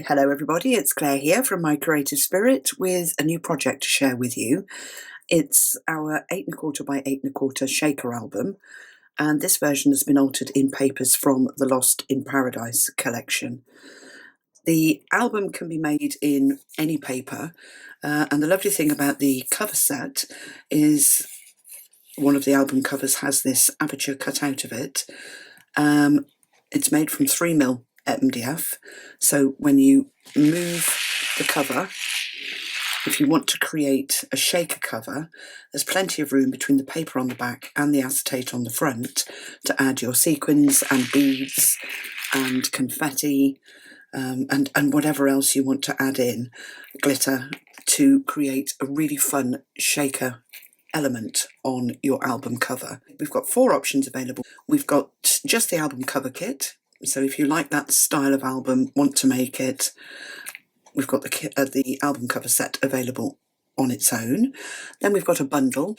Hello everybody, it's Claire here from My Creative Spirit with a new project to share with you. It's our 8 1/4 by 8 1/4 shaker album, and this version has been altered in papers from the Lost in Paradise collection. The album can be made in any paper, and the lovely thing about the cover set is one of the album covers has this aperture cut out of it. It's made from 3mm MDF, so when you move the cover, if you want to create a shaker cover, there's plenty of room between the paper on the back and the acetate on the front to add your sequins and beads and confetti and whatever else you want to add in, glitter, to create a really fun shaker element on your album cover. We've got 4 options available. We've got just the album cover kit. So if you like that style of album, want to make it, we've got the album cover set available on its own. Then we've got a bundle.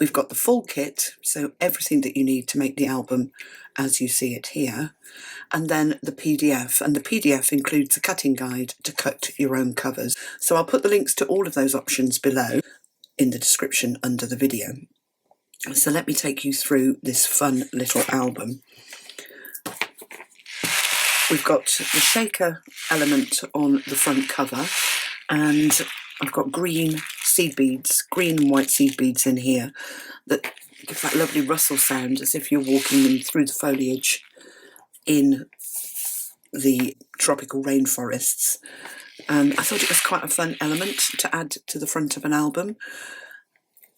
We've got the full kit, so everything that you need to make the album as you see it here. And then the PDF, and the PDF includes a cutting guide to cut your own covers. So I'll put the links to all of those options below in the description under the video. So let me take you through this fun little album. We've got the shaker element on the front cover, and I've got green seed beads, green and white seed beads in here that give that lovely rustle sound as if you're walking them through the foliage in the tropical rainforests. And I thought it was quite a fun element to add to the front of an album.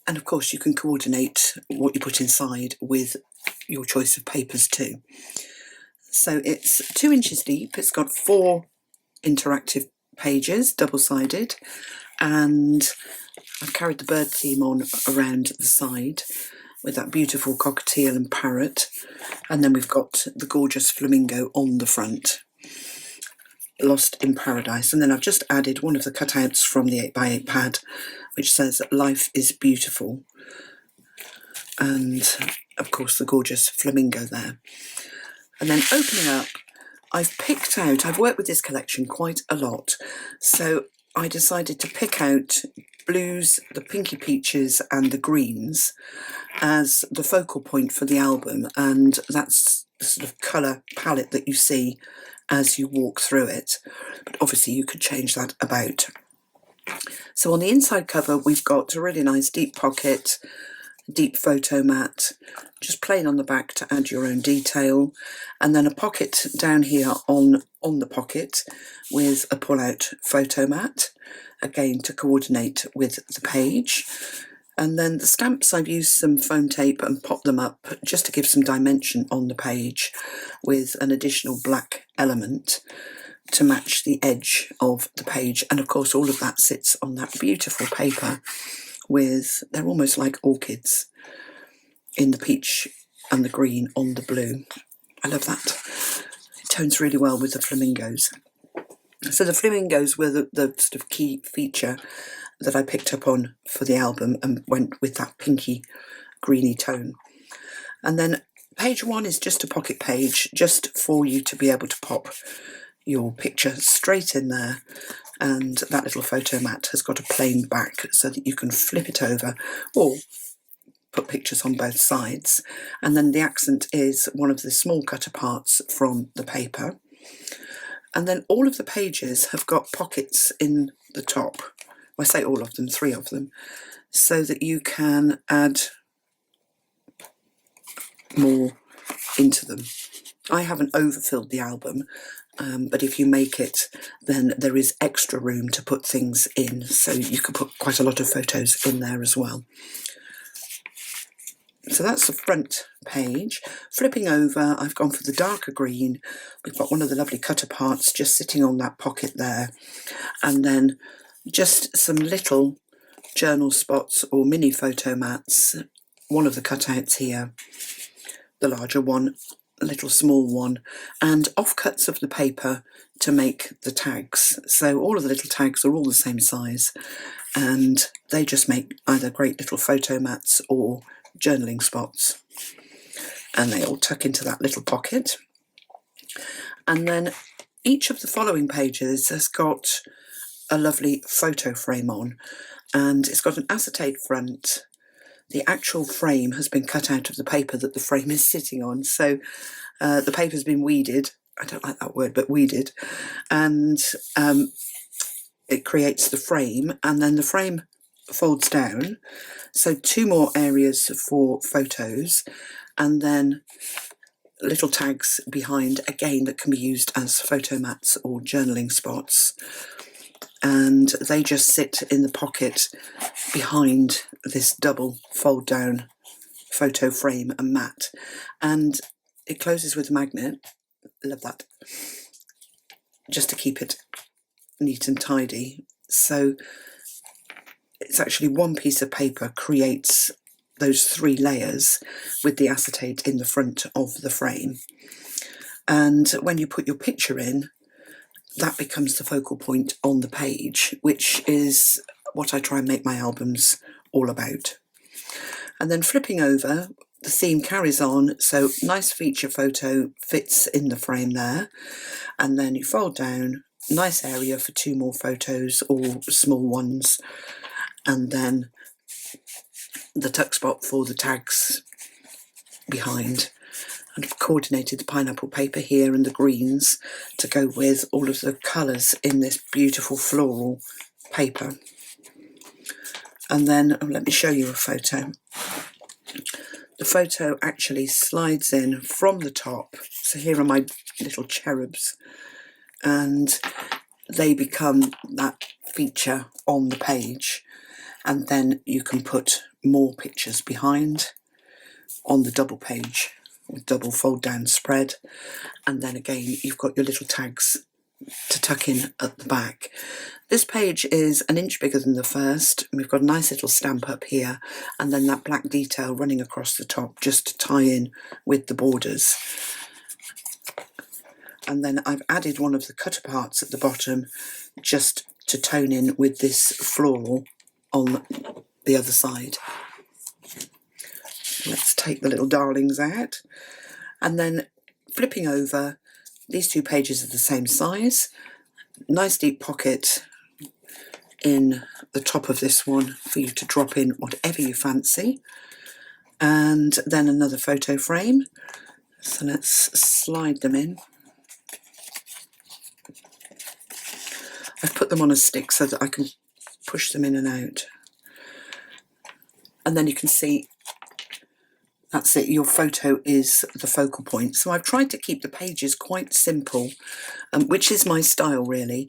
And of course you can coordinate what you put inside with your choice of papers too. So it's 2 inches deep, it's got 4 interactive pages, double-sided, and I've carried the bird theme on around the side with that beautiful cockatiel and parrot, and then we've got the gorgeous flamingo on the front, Lost in Paradise. And then I've just added one of the cutouts from the 8x8 pad which says life is beautiful, and of course the gorgeous flamingo there. And then opening up, I've worked with this collection quite a lot, so I decided to pick out blues, the pinky peaches and the greens as the focal point for the album, and that's the sort of colour palette that you see as you walk through it, but obviously you could change that about. So on the inside cover we've got a really nice deep pocket, deep photo mat, just plain on the back to add your own detail, and then a pocket down here on the pocket with a pull-out photo mat, again to coordinate with the page. And then the stamps, I've used some foam tape and popped them up just to give some dimension on the page with an additional black element to match the edge of the page. And of course all of that sits on that beautiful paper with, they're almost like orchids in the peach and the green on the blue. I love that. It tones really well with the flamingos. So the flamingos were the sort of key feature that I picked up on for the album and went with that pinky greeny tone. And then page 1 is just a pocket page, just for you to be able to pop your picture straight in there, and that little photo mat has got a plain back so that you can flip it over or put pictures on both sides. And then the accent is one of the small cutter parts from the paper. And then all of the pages have got pockets in the top. I say all of them, 3 of them, so that you can add more into them. I haven't overfilled the album, but if you make it, then there is extra room to put things in, so you can put quite a lot of photos in there as well. So that's the front page. Flipping over, I've gone for the darker green. We've got one of the lovely cutter parts just sitting on that pocket there, and then just some little journal spots or mini photo mats. One of the cutouts here, the larger one, a little small one, and offcuts of the paper to make the tags. So all of the little tags are all the same size, and they just make either great little photo mats or journaling spots, and they all tuck into that little pocket. And then each of the following pages has got a lovely photo frame on, and it's got an acetate front. The actual frame has been cut out of the paper that the frame is sitting on, so the paper's been weeded. I don't like that word, but weeded, and it creates the frame, and then the frame folds down, so 2 more areas for photos, and then little tags behind again that can be used as photo mats or journaling spots, and they just sit in the pocket behind this double fold down photo frame and mat, and it closes with a magnet. Love that, just to keep it neat and tidy. So it's actually one piece of paper creates those 3 layers with the acetate in the front of the frame, and when you put your picture in, that becomes the focal point on the page, which is what I try and make my albums all about. And then flipping over, the theme carries on, so nice feature photo fits in the frame there, and then you fold down, nice area for 2 more photos or small ones, and then the tuck spot for the tags behind. And I've coordinated the pineapple paper here and the greens to go with all of the colours in this beautiful floral paper. And then let me show you a photo. The photo actually slides in from the top. So here are my little cherubs, and they become that feature on the page, and then you can put more pictures behind on the double page with double fold down spread, and then again you've got your little tags to tuck in at the back. This page is 1 inch bigger than the first, and we've got a nice little stamp up here, and then that black detail running across the top just to tie in with the borders. And then I've added one of the cutter parts at the bottom just to tone in with this floral on the other side. Let's take the little darlings out, and then flipping over, these 2 pages are the same size. Nice deep pocket in the top of this one for you to drop in whatever you fancy, and then another photo frame. So let's slide them in. I've put them on a stick so that I can push them in and out, and then you can see that's it, your photo is the focal point. So I've tried to keep the pages quite simple, which is my style really,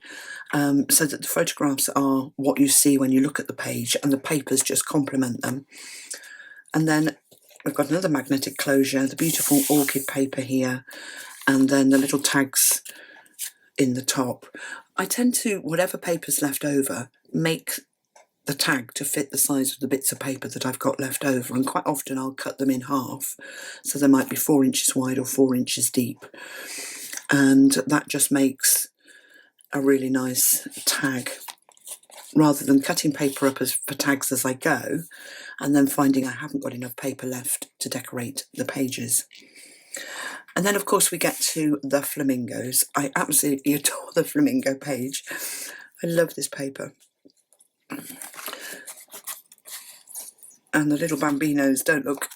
so that the photographs are what you see when you look at the page, and the papers just complement them. And then we've got another magnetic closure, the beautiful orchid paper here, and then the little tags in the top. I tend to, whatever paper's left over, make the tag to fit the size of the bits of paper that I've got left over, and quite often I'll cut them in half, so they might be 4 inches wide or 4 inches deep, and that just makes a really nice tag, rather than cutting paper up for tags as I go and then finding I haven't got enough paper left to decorate the pages. And then of course we get to the flamingos. I absolutely adore the flamingo page. I love this paper. And the little bambinos don't look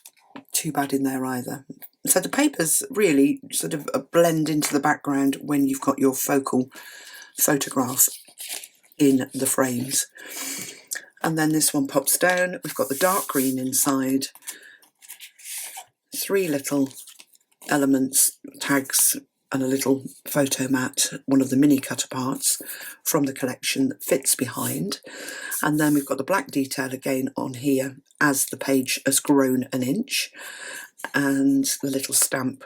too bad in there either. So the papers really sort of blend into the background when you've got your focal photographs in the frames. And then this one pops down. We've got the dark green inside. 3 little elements, tags, and a little photo mat, one of the mini cutter parts from the collection that fits behind. And then we've got the black detail again on here as the page has grown 1 inch, and the little stamp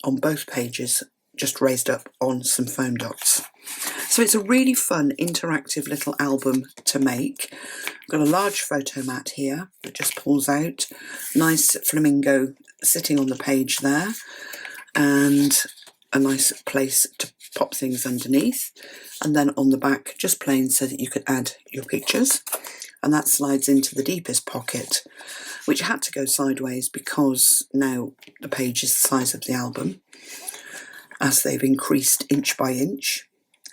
on both pages just raised up on some foam dots. So it's a really fun interactive little album to make. I've got a large photo mat here that just pulls out, nice flamingo sitting on the page there, and a nice place to pop things underneath, and then on the back just plain so that you could add your pictures, and that slides into the deepest pocket, which had to go sideways because now the page is the size of the album. as they've increased inch by inch.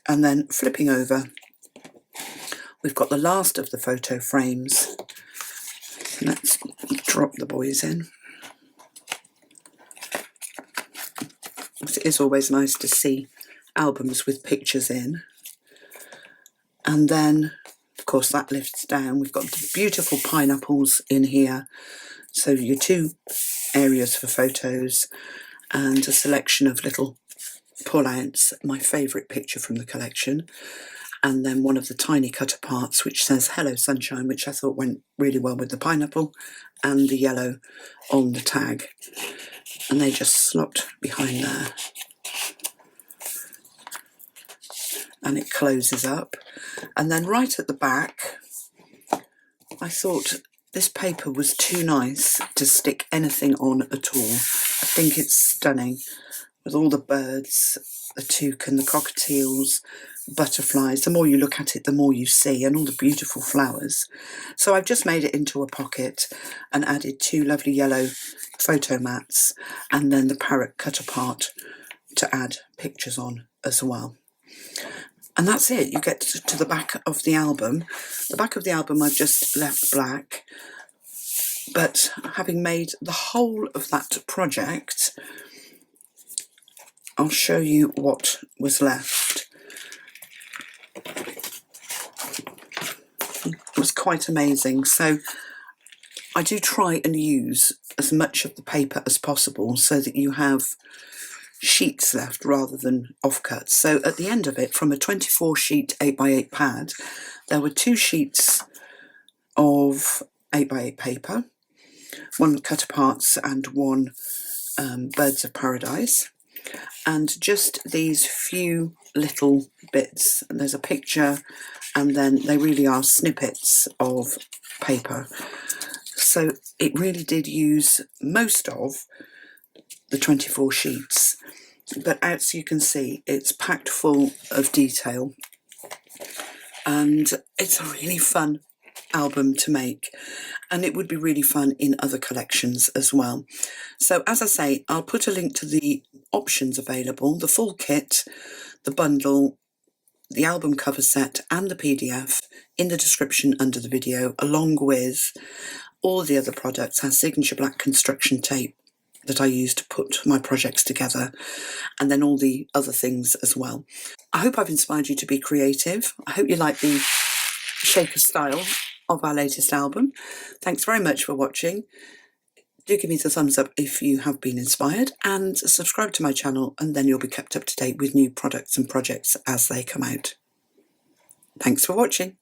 And then flipping over, we've got the last of the photo frames. Let's drop the boys in. It is always nice to see albums with pictures in. And then, of course, that lifts down. We've got the beautiful pineapples in here. So your 2 areas for photos and a selection of little pull-outs, my favourite picture from the collection. And then one of the tiny cut aparts which says Hello Sunshine, which I thought went really well with the pineapple and the yellow on the tag. And they just slopped behind there. And it closes up. And then right at the back, I thought this paper was too nice to stick anything on at all. I think it's stunning with all the birds, the toucan, the cockatiels, butterflies. The more you look at it, the more you see, and all the beautiful flowers. So I've just made it into a pocket and added 2 lovely yellow photo mats and then the parrot cut apart to add pictures on as well. And that's it. You get to the back of the album. The back of the album I've just left black, but having made the whole of that project, I'll show you what was left. It was quite amazing. So I do try and use as much of the paper as possible so that you have sheets left rather than offcuts. So at the end of it, from a 24 sheet 8x8 pad, there were 2 sheets of 8x8 paper, 1 cut aparts and 1 birds of paradise, and just these few little bits. And there's a picture, and then they really are snippets of paper. So it really did use most of the 24 sheets, but as you can see, it's packed full of detail, and it's a really fun album to make, and it would be really fun in other collections as well. So as I say, I'll put a link to the options available, the full kit, the bundle, the album cover set and the PDF in the description under the video, along with all the other products. Our signature black construction tape that I use to put my projects together, and then all the other things as well. I hope I've inspired you to be creative. I hope you like the shaker style of our latest album. Thanks very much for watching. Do give me the thumbs up if you have been inspired, and subscribe to my channel, and then you'll be kept up to date with new products and projects as they come out. Thanks for watching.